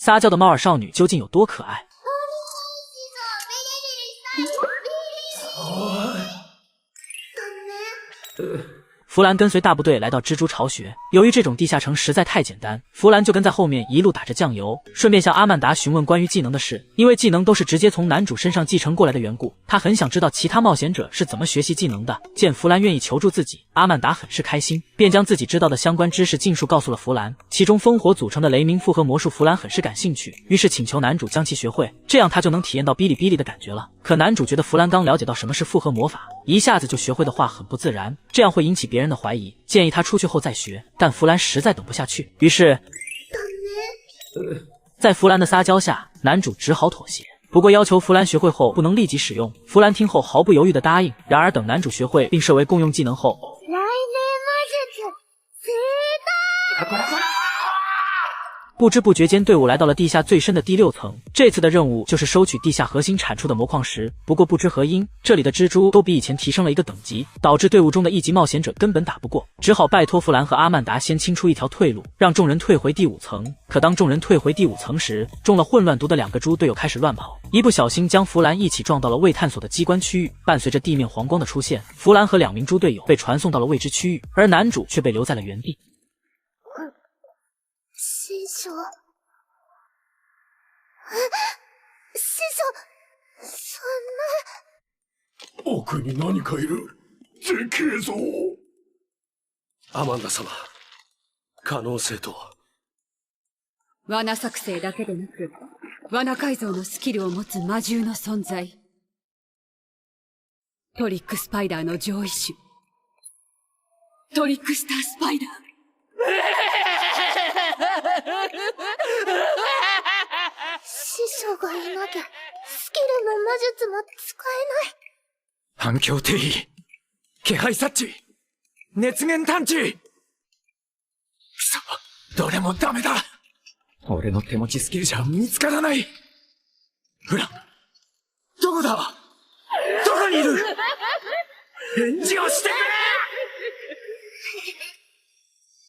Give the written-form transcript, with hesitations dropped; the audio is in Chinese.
撒娇的猫耳少女究竟有多可爱？弗兰跟随大部队来到蜘蛛巢穴，由于这种地下城实在太简单，弗兰就跟在后面一路打着酱油，顺便向阿曼达询问关于技能的事。因为技能都是直接从男主身上继承过来的缘故，他很想知道其他冒险者是怎么学习技能的。见弗兰愿意求助自己，阿曼达很是开心，便将自己知道的相关知识尽数告诉了弗兰。其中烽火组成的雷鸣复合魔术，弗兰很是感兴趣，于是请求男主将其学会，这样他就能体验到哔哩哔哩的感觉了。可男主觉得弗兰刚了解到什么是复合魔法，一下子就学会的话很不自然，这样会引起别人的怀疑，建议他出去后再学。但弗兰实在等不下去，于是在弗兰的撒娇下，男主只好妥协。不过要求弗兰学会后不能立即使用，弗兰听后毫不犹豫地答应。然而等男主学会并设为共用技能后，不知不觉间，队伍来到了地下最深的第6层。这次的任务就是收取地下核心产出的魔矿石。不过不知何因，这里的蜘蛛都比以前提升了一个等级，导致队伍中的1级冒险者根本打不过，只好拜托弗兰和阿曼达先清出一条退路，让众人退回第5层。可当众人退回第5层时，中了混乱毒的2个猪队友开始乱跑，一不小心将弗兰一起撞到了未探索的机关区域。伴随着地面黄光的出现，弗兰和2名猪队友被传送到了未知区域，而男主却被留在了原地。师匠そんな。奥に何かいる。でけえぞ。アマンダ様、可能性とは。罠作成だけでなく、罠改造のスキルを持つ魔獣の存在。トリックスパイダーの上位種。トリックスタースパイダー。師匠がいなきゃスキルも魔術も使えない。反響定位、気配察知、熱源探知。くそ、どれもダメだ。俺の手持ちスキルじゃ見つからない。フラン、どこだ？どこにいる？返事をしてくれ！